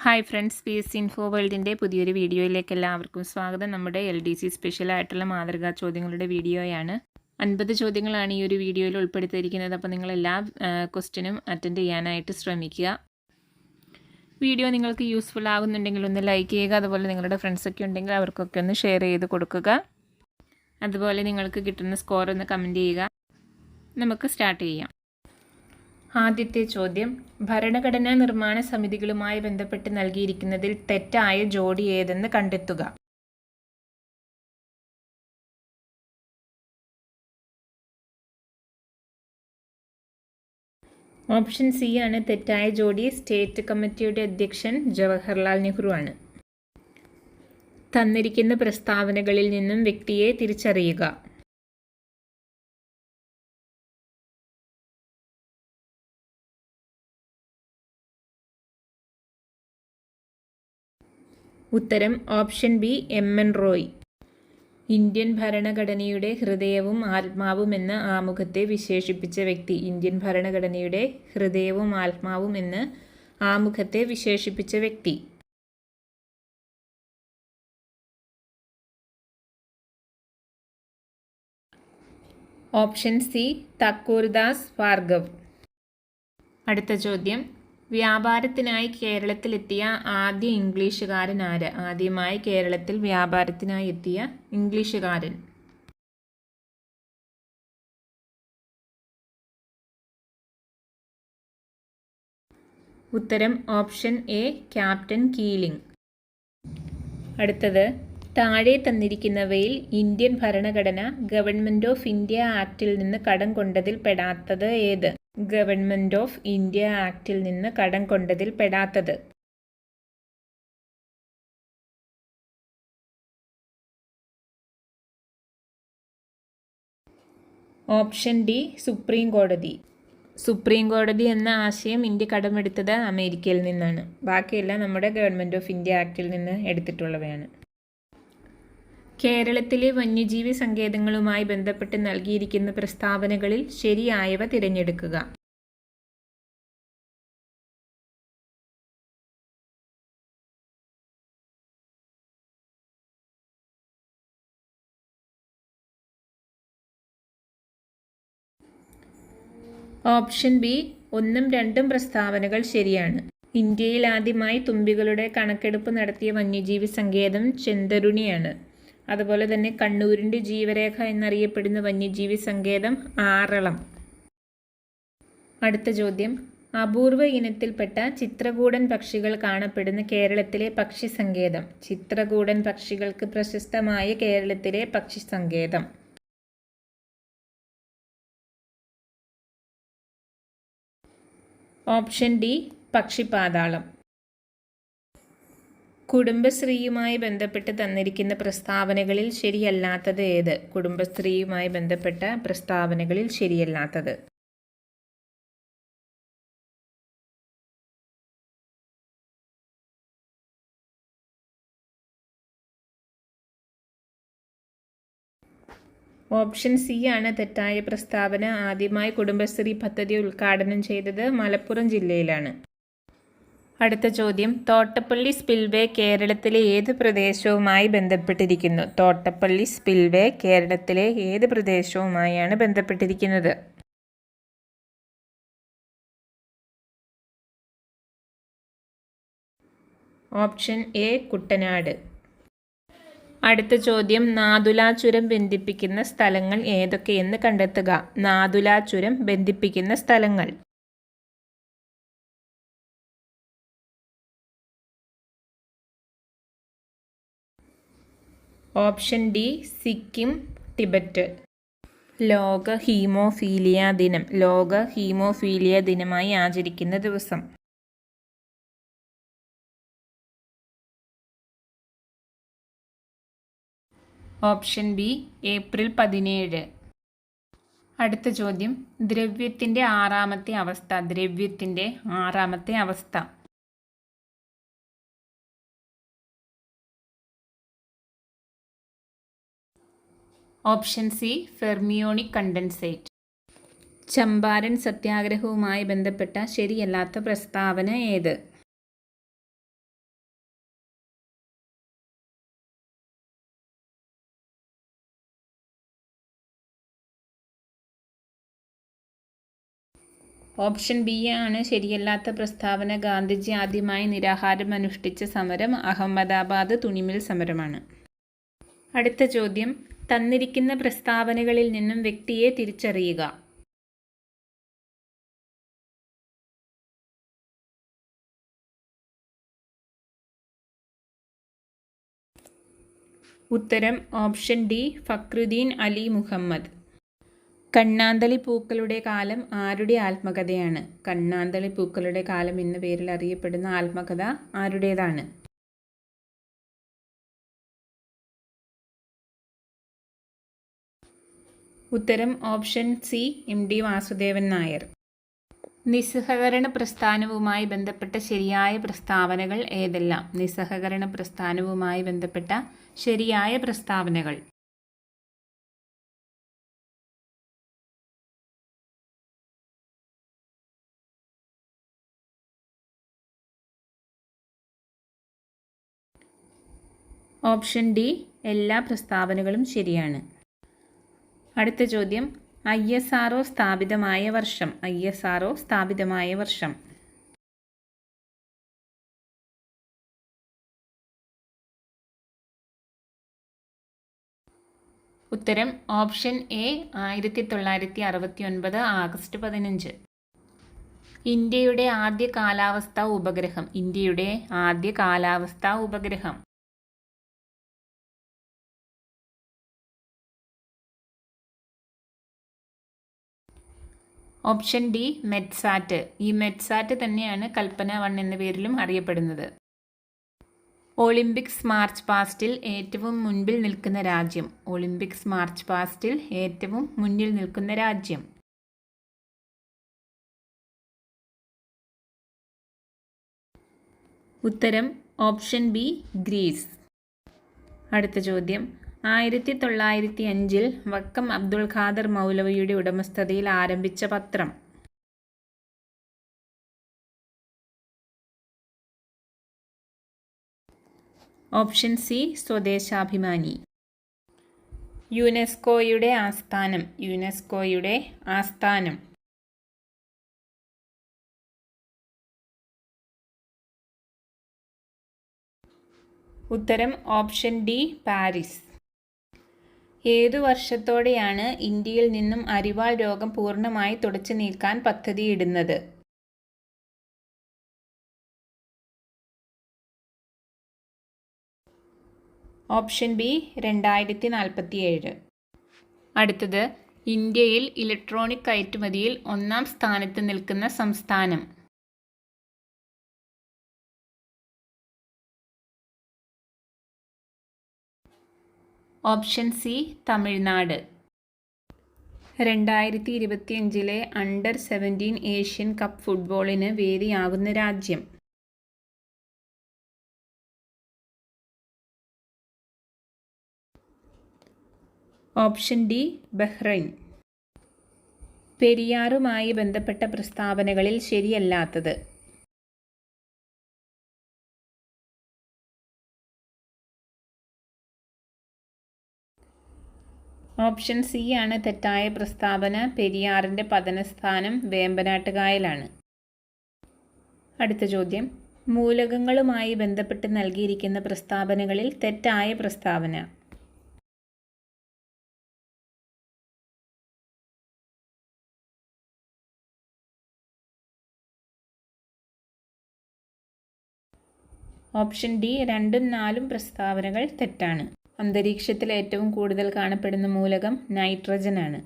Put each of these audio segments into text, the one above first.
Hi friends, PSC info വേൾഡിൻ്റെ പുതിയൊരു വീഡിയോയിലേക്ക് എല്ലാവർക്കും സ്വാഗതം. നമ്മുടെ LDC സ്പെഷ്യലായിട്ടുള്ള മാതൃകാ ചോദ്യങ്ങളുടെ വീഡിയോയാണ്. 50 ചോദ്യങ്ങളാണ് ഈ ഒരു വീഡിയോയിൽ ഉൾപ്പെടുത്തിയിരിക്കുന്നത്. അപ്പോൾ നിങ്ങൾ എല്ലാ ക്വസ്റ്റ്യനും അറ്റൻഡ് ചെയ്യാനായിട്ട് ശ്രമിക്കുക. വീഡിയോ നിങ്ങൾക്ക് യൂസ്ഫുൾ ആകുന്നുണ്ടെങ്കിൽ ഒന്ന് ലൈക്ക് ചെയ്യുക. അതുപോലെ നിങ്ങളുടെ ഫ്രണ്ട്സൊക്കെ ഉണ്ടെങ്കിൽ അവർക്കൊക്കെ ഒന്ന് ഷെയർ ചെയ്ത് കൊടുക്കുക. അതുപോലെ നിങ്ങൾക്ക് കിട്ടുന്ന സ്കോർ ഒന്ന് കമൻറ്റ് ചെയ്യുക. നമുക്ക് സ്റ്റാർട്ട് ചെയ്യാം. ആദ്യത്തെ ചോദ്യം, ഭരണഘടനാ നിർമ്മാണ സമിതികളുമായി ബന്ധപ്പെട്ട് നൽകിയിരിക്കുന്നതിൽ തെറ്റായ ജോഡി ഏതെന്ന് കണ്ടെത്തുക. ഓപ്ഷൻ സി ആണ് തെറ്റായ ജോഡി. സ്റ്റേറ്റ് കമ്മിറ്റിയുടെ അധ്യക്ഷൻ ജവഹർലാൽ നെഹ്റു ആണ്. തന്നിരിക്കുന്ന പ്രസ്താവനകളിൽ നിന്നും വ്യക്തിയെ തിരിച്ചറിയുക. ഉത്തരം option B, MN Roy. Indian ഭരണഘടനയുടെ ഹൃദയവും ആത്മാവും എന്ന ആമുഖത്തെ വിശേഷിപ്പിച്ച വ്യക്തി. ഇന്ത്യൻ ഭരണഘടനയുടെ ഹൃദയവും ആത്മാവും എന്ന് ആമുഖത്തെ വിശേഷിപ്പിച്ച വ്യക്തി. Option C, Thakurdas Bhargava. അടുത്ത ചോദ്യം, വ്യാപാരത്തിനായി കേരളത്തിലെത്തിയ ആദ്യ ഇംഗ്ലീഷുകാരൻ ആര്? ആദ്യമായി കേരളത്തിൽ വ്യാപാരത്തിനായി എത്തിയ ഇംഗ്ലീഷുകാരൻ. ഉത്തരം ഓപ്ഷൻ എ, ക്യാപ്റ്റൻ കീലിംഗ്. അടുത്തത്, താഴെ തന്നിരിക്കുന്നവയിൽ ഇന്ത്യൻ ഭരണഘടന ഗവൺമെൻറ് ഓഫ് ഇന്ത്യ ആക്ടിൽ നിന്ന് കടം കൊണ്ടതിൽ പെടാത്തത് ഏത്? ഗവൺമെൻറ് ഓഫ് ഇന്ത്യ ആക്ടിൽ നിന്ന് കടം കൊണ്ടതിൽ പെടാത്തത്. ഓപ്ഷൻ ഡി, സുപ്രീം കോടതി. സുപ്രീം കോടതി എന്ന ആശയം ഇന്ത്യ കടമെടുത്തത് അമേരിക്കയിൽ നിന്നാണ്. ബാക്കിയെല്ലാം നമ്മുടെ ഗവൺമെൻറ് ഓഫ് ഇന്ത്യ ആക്ടിൽ നിന്ന് എടുത്തിട്ടുള്ളവയാണ്. കേരളത്തിലെ വന്യജീവി സങ്കേതങ്ങളുമായി ബന്ധപ്പെട്ട് നൽകിയിരിക്കുന്ന പ്രസ്താവനകളിൽ ശരിയായവ തിരഞ്ഞെടുക്കുക. ഓപ്ഷൻ ബി, 1ഉം 2ഉം പ്രസ്താവനകൾ ശരിയാണ്. ഇന്ത്യയിൽ ആദ്യമായി തുമ്പികളുടെ കണക്കെടുപ്പ് നടത്തിയ വന്യജീവി സങ്കേതം ചെന്തരുണിയാണ്. അതുപോലെ തന്നെ കണ്ണൂരിൻ്റെ ജീവരേഖ എന്നറിയപ്പെടുന്ന വന്യജീവി സങ്കേതം ആറളം. അടുത്ത ചോദ്യം, അപൂർവ ഇനത്തിൽപ്പെട്ട ചിത്രകൂടൻ പക്ഷികൾ കാണപ്പെടുന്ന കേരളത്തിലെ പക്ഷി സങ്കേതം. ചിത്രകൂടൻ പക്ഷികൾക്ക് പ്രശസ്തമായ കേരളത്തിലെ പക്ഷി സങ്കേതം. Option D, Pakshipathalam. കുടുംബശ്രീയുമായി ബന്ധപ്പെട്ട് തന്നിരിക്കുന്ന പ്രസ്താവനകളിൽ ശരിയല്ലാത്തത് ഏത്? കുടുംബശ്രീയുമായി ബന്ധപ്പെട്ട പ്രസ്താവനകളിൽ ശരിയല്ലാത്തത്. ഓപ്ഷൻ സി ആണ് തെറ്റായ പ്രസ്താവന. ആദ്യമായി കുടുംബശ്രീ പദ്ധതി ഉദ്ഘാടനം ചെയ്തത് മലപ്പുറം ജില്ലയിലാണ്. അടുത്ത ചോദ്യം, തോട്ടപ്പള്ളി സ്പിൽവേ കേരളത്തിലെ ഏത് പ്രദേശവുമായി ബന്ധപ്പെട്ടിരിക്കുന്നു? തോട്ടപ്പള്ളി സ്പിൽവേ കേരളത്തിലെ ഏത് പ്രദേശവുമായാണ് ബന്ധപ്പെട്ടിരിക്കുന്നത്? Option A, Kuttanad. അടുത്ത ചോദ്യം, നാദുല ചുരം ബന്ധിപ്പിക്കുന്ന സ്ഥലങ്ങൾ ഏതൊക്കെയെന്ന് കണ്ടെത്തുക. നാദുല ചുരം ബന്ധിപ്പിക്കുന്ന സ്ഥലങ്ങൾ. Option D, Sikkim, Tibet. ലോക ഹീമോഫീലിയ ദിനം. ലോക ഹീമോഫീലിയ ദിനമായി ആചരിക്കുന്ന ദിവസം. Option B, April 17. അടുത്ത ചോദ്യം, ദ്രവ്യത്തിൻ്റെ ആറാമത്തെ അവസ്ഥ. ദ്രവ്യത്തിൻ്റെ ആറാമത്തെ അവസ്ഥ. Option C, fermionic condensate. Champaran സത്യാഗ്രഹവുമായി ബന്ധപ്പെട്ട ശരിയല്ലാത്ത പ്രസ്താവന ഏത്? ഓപ്ഷൻ ബി ആണ് ശരിയല്ലാത്ത പ്രസ്താവന. ഗാന്ധിജി ആദ്യമായി നിരാഹാരം അനുഷ്ഠിച്ച സമരം അഹമ്മദാബാദ് തുണിമിൽ സമരമാണ്. അടുത്ത ചോദ്യം, തന്നിരിക്കുന്ന പ്രസ്താവനകളിൽ നിന്നും വ്യക്തിയെ തിരിച്ചറിയുക. ഉത്തരം ഓപ്ഷൻ ഡി, ഫക്രുദ്ദീൻ അലി മുഹമ്മദ്. കണ്ണാന്തളി പൂക്കളുടെ കാലം ആരുടെ ആത്മകഥയാണ്? കണ്ണാന്തളി പൂക്കളുടെ കാലം എന്ന പേരിൽ അറിയപ്പെടുന്ന ആത്മകഥ ആരുടേതാണ്? ഉത്തരം option C, M D Vasudevan Nair. നിസ്സഹകരണ പ്രസ്ഥാനവുമായി ബന്ധപ്പെട്ട ശരിയായ പ്രസ്താവനകൾ ഏതെല്ലാം? നിസ്സഹകരണ പ്രസ്ഥാനവുമായി ബന്ധപ്പെട്ട ശരിയായ പ്രസ്താവനകൾ. ഓപ്ഷൻ ഡി, എല്ലാ പ്രസ്താവനകളും ശരിയാണ്. അടുത്ത ചോദ്യം, ISRO സ്ഥാപിതമായ വർഷം. ISRO സ്ഥാപിതമായ വർഷം. ഉത്തരം ഓപ്ഷൻ എ, 1969 ആഗസ്റ്റ് 15. ഇന്ത്യയുടെ ആദ്യ കാലാവസ്ഥാ ഉപഗ്രഹം. ഇന്ത്യയുടെ ആദ്യ കാലാവസ്ഥാ ഉപഗ്രഹം. Option D, Metsat. ഈ മെറ്റ്സാറ്റ് തന്നെയാണ് കൽപ്പന 1 എന്ന പേരിലും അറിയപ്പെടുന്നത്. ഒളിമ്പിക്സ് മാർച്ച് പാസ്റ്റിൽ ഏറ്റവും മുൻപിൽ നിൽക്കുന്ന രാജ്യം. ഒളിമ്പിക്സ് മാർച്ച് പാസ്റ്റിൽ ഏറ്റവും മുന്നിൽ നിൽക്കുന്ന രാജ്യം. ഉത്തരം ഓപ്ഷൻ ബി, ഗ്രീസ്. അടുത്ത ചോദ്യം, 1905 വക്കം അബ്ദുൽ ഖാദർ മൗലവിയുടെ ഉടമസ്ഥതയിൽ ആരംഭിച്ച പത്രം. Option C, Swadeshabhimani. യുനെസ്കോയുടെ ആസ്ഥാനം. യുനെസ്കോയുടെ ആസ്ഥാനം. ഉത്തരം ഓപ്ഷൻ ഡി, പാരീസ്. ഏതു വർഷത്തോടെയാണ് ഇന്ത്യയിൽ നിന്നും അരിവാൾ രോഗം പൂർണ്ണമായി തുടച്ചു നീക്കാൻ പദ്ധതിയിടുന്നത്? Option B, 2047. അടുത്തത്, ഇന്ത്യയിൽ ഇലക്ട്രോണിക് കയറ്റുമതിയിൽ 1-ാം സ്ഥാനത്ത് നിൽക്കുന്ന സംസ്ഥാനം. Option C, Tamil Nadu. 2025 under 17 Asian cup ഫുട്ബോളിന് വേദിയാകുന്ന രാജ്യം. Option D, Bahrain. പെരിയാറുമായി ബന്ധപ്പെട്ട പ്രസ്താവനകളിൽ ശരിയല്ലാത്തത്. ഓപ്ഷൻ സി ആണ് തെറ്റായ പ്രസ്താവന. പെരിയാറിൻ്റെ പതനസ്ഥാനം വേമ്പനാട്ടുകായലാണ്. അടുത്ത ചോദ്യം, മൂലകങ്ങളുമായി ബന്ധപ്പെട്ട് നൽകിയിരിക്കുന്ന പ്രസ്താവനകളിൽ തെറ്റായ പ്രസ്താവന. ഓപ്ഷൻ ഡി, 2ഉം 4ഉം പ്രസ്താവനകൾ തെറ്റാണ്. അന്തരീക്ഷത്തിൽ ഏറ്റവും കൂടുതൽ കാണപ്പെടുന്ന മൂലകം നൈട്രജൻ ആണ്.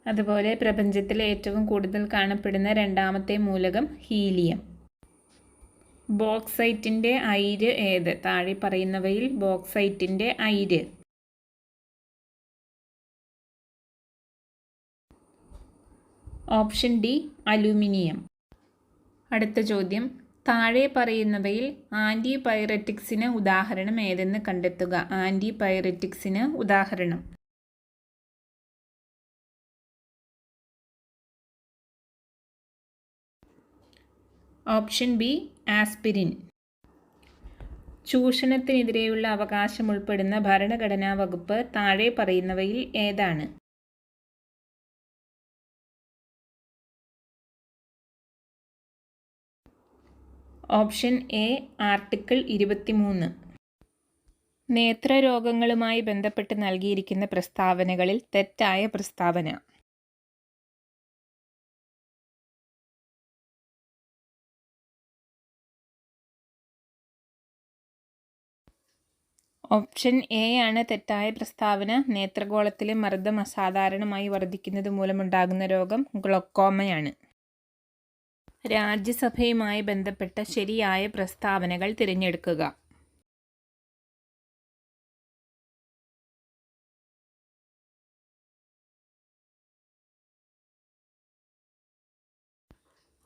അതുപോലെ പ്രപഞ്ചത്തിൽ ഏറ്റവും കൂടുതൽ കാണപ്പെടുന്ന 2ാമത്തെ മൂലകം ഹീലിയം. ബോക്സൈറ്റിൻ്റെ അയിര് ഏത്? താഴെ പറയുന്നവയിൽ ബോക്സൈറ്റിൻ്റെ അയിര്. Option D, aluminium. അടുത്ത ചോദ്യം, താഴെ പറയുന്നവയിൽ ആൻറ്റിപൈററ്റിക്സിന് ഉദാഹരണം ഏതെന്ന് കണ്ടെത്തുക. ആൻറ്റിപൈററ്റിക്സിന് ഉദാഹരണം. Option B, aspirin. ചൂഷണത്തിനെതിരെയുള്ള അവകാശം ഉൾപ്പെടുന്ന ഭരണഘടനാ വകുപ്പ് താഴെ പറയുന്നവയിൽ ഏതാണ്? Option A article 23. നേത്രരോഗങ്ങളുമായി ബന്ധപ്പെട്ട് നൽകിയിരിക്കുന്ന പ്രസ്താവനകളിൽ തെറ്റായ പ്രസ്താവന. ഓപ്ഷൻ എ ആണ് തെറ്റായ പ്രസ്താവന. നേത്രഗോളത്തിലെ മർദ്ദം അസാധാരണമായി വർദ്ധിക്കുന്നത് മൂലമുണ്ടാകുന്ന രോഗം ഗ്ലോക്കോമയാണ്. രാജ്യസഭയുമായി ബന്ധപ്പെട്ട ശരിയായ പ്രസ്താവനകൾ തിരഞ്ഞെടുക്കുക.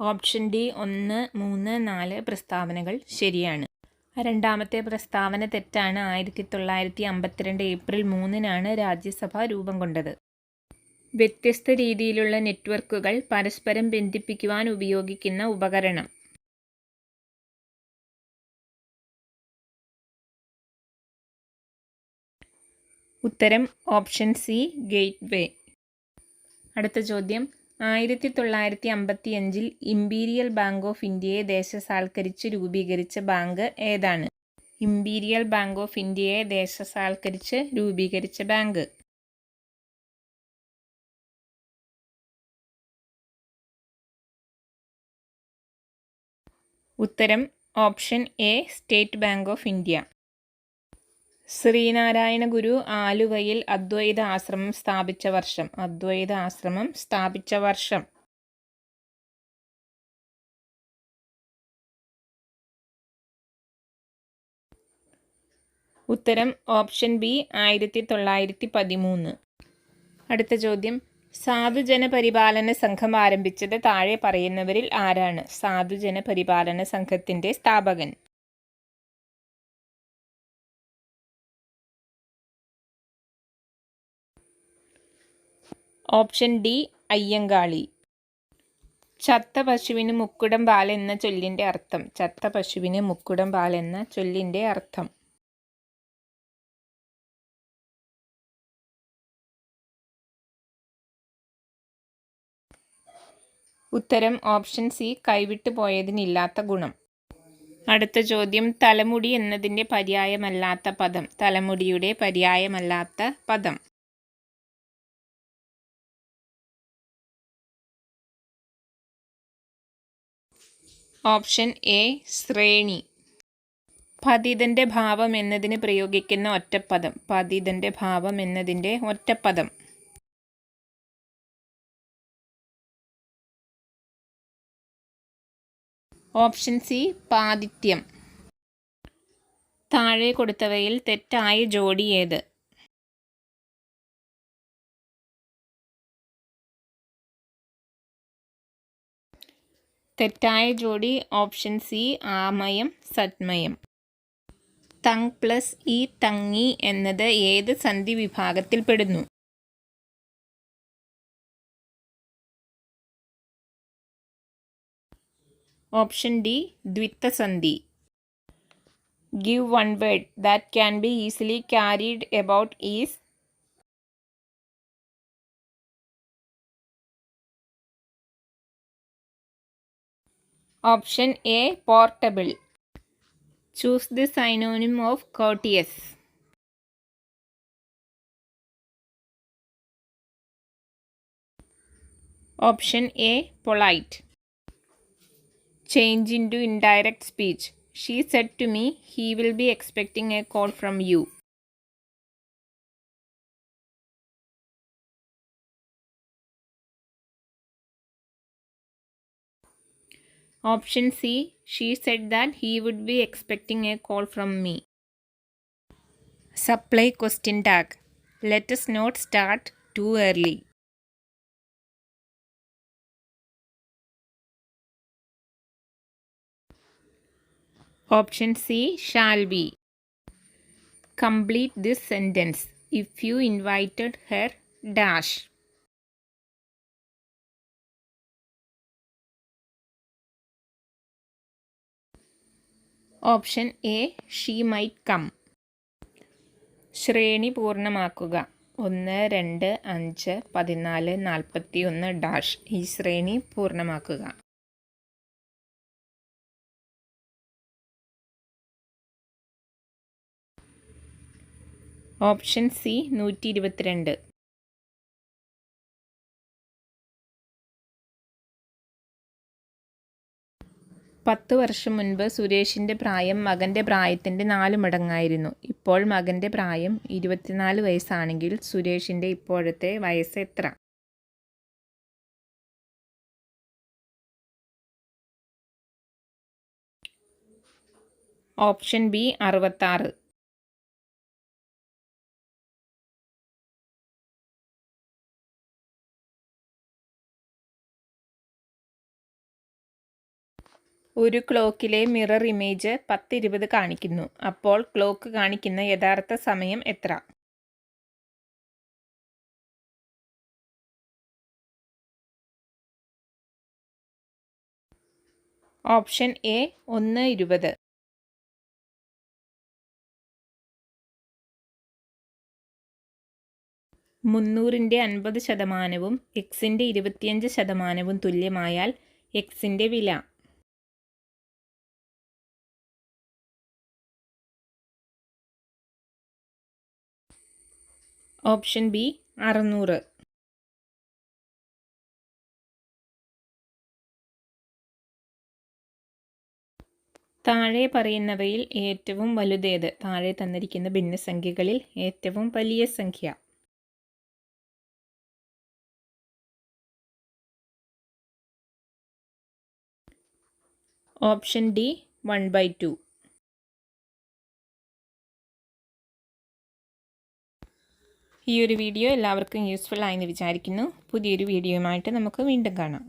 ഓപ്ഷൻ ഡി 1, 3, 4 പ്രസ്താവനകൾ ശരിയാണ്. രണ്ടാമത്തെ പ്രസ്താവന തെറ്റാണ്. 1952 ഏപ്രിൽ 3-നാണ് രാജ്യസഭ രൂപം കൊണ്ടത്. വ്യത്യസ്ത രീതിയിലുള്ള നെറ്റ്വർക്കുകൾ പരസ്പരം ബന്ധിപ്പിക്കുവാൻ ഉപയോഗിക്കുന്ന ഉപകരണം. ഉത്തരം ഓപ്ഷൻ സി ഗേറ്റ്വേ. അടുത്ത ചോദ്യം, 1955 ഇംപീരിയൽ ബാങ്ക് ഓഫ് ഇന്ത്യയെ ദേശസാൽക്കരിച്ച് രൂപീകരിച്ച ബാങ്ക് ഏതാണ്? ഇംപീരിയൽ ബാങ്ക് ഓഫ് ഇന്ത്യയെ ദേശസാൽക്കരിച്ച് രൂപീകരിച്ച ബാങ്ക്. ഉത്തരം option A State Bank of India. Sree Narayana Guru ആലുവയിൽ അദ്വൈത ആശ്രമം സ്ഥാപിച്ച വർഷം. അദ്വൈത ആശ്രമം സ്ഥാപിച്ച വർഷം. ഉത്തരം ഓപ്ഷൻ ബി 1913. അടുത്ത ചോദ്യം, സാധുജന പരിപാലന സംഘം ആരംഭിച്ചത് താഴെ പറയുന്നവരിൽ ആരാണ്? സാധുജന പരിപാലന സംഘത്തിന്റെ സ്ഥാപകൻ. Option D Ayyankali. ചത്ത പശുവിന് മുക്കുടം പാൽ എന്ന ചൊല്ലിന്റെ അർത്ഥം. ചത്ത പശുവിന് മുക്കുടം പാൽ എന്ന ചൊല്ലിന്റെ അർത്ഥം. ഉത്തരം ഓപ്ഷൻ സി കൈവിട്ടു പോയതിനില്ലാത്ത ഗുണം. അടുത്ത ചോദ്യം, തലമുടി എന്നതിൻ്റെ പര്യായമല്ലാത്ത പദം. തലമുടിയുടെ പര്യായമല്ലാത്ത പദം. ഓപ്ഷൻ എ ശ്രേണി. പതിതന്റെ ഭാവം എന്നതിന് പ്രയോഗിക്കുന്ന ഒറ്റപ്പദം. പതിതന്റെ ഭാവം എന്നതിൻ്റെ ഒറ്റപ്പദം. Option C പാതിത്യം. താഴെ കൊടുത്തവയിൽ തെറ്റായ ജോഡി ഏത്? തെറ്റായ ജോഡി ഓപ്ഷൻ സി ആമയം സദ്മയം. തങ് പ്ലസ് ഈ തങ്ങി എന്നത് ഏത് സന്ധി വിഭാഗത്തിൽപ്പെടുന്നു? ഓപ്ഷൻ ഡി ദ്വിത്വസന്ധി. Give one word that can be easily carried about is. Option A portable. Choose the synonym of courteous. Option A polite. Change into indirect speech. She said to me, he will be expecting a call from you. Option C, she said that he would be expecting a call from me. Supply question tag. Let us not start too early. Option C, shall be. Complete this sentence. If you invited her dash. Option A she might come. ശ്രേണി പൂർണ്ണമാക്കുക. 1, 2, 5, 14, 41 dash. ഈ ശ്രേണി പൂർണ്ണമാക്കുക. Option C 122. 10 വർഷം മുൻപ് സുരേഷിൻ്റെ പ്രായം മകൻ്റെ പ്രായത്തിൻ്റെ 4 മടങ്ങായിരുന്നു. ഇപ്പോൾ മകൻ്റെ പ്രായം 24 വയസ്സാണെങ്കിൽ സുരേഷിൻ്റെ ഇപ്പോഴത്തെ വയസ്സ് എത്ര? Option B 66. ഒരു ക്ലോക്കിലെ മിറർ ഇമേജ് 10:20 കാണിക്കുന്നു. അപ്പോൾ ക്ലോക്ക് കാണിക്കുന്ന യഥാർത്ഥ സമയം എത്ര? Option A 1:20. 300ൻ്റെ 50% എക്സിൻ്റെ 25% തുല്യമായാൽ എക്സിൻ്റെ വില? Option B 600. താഴെ പറയുന്നവയിൽ ഏറ്റവും വലുതേത്? താഴെ തന്നിരിക്കുന്ന ഭിന്നസംഖ്യകളിൽ ഏറ്റവും വലിയ സംഖ്യ? Option D 1/2. ഈ ഒരു വീഡിയോ എല്ലാവർക്കും യൂസ്ഫുൾ ആയെന്ന് വിചാരിക്കുന്നു. പുതിയൊരു വീഡിയോയുമായിട്ട് നമുക്ക് വീണ്ടും കാണാം.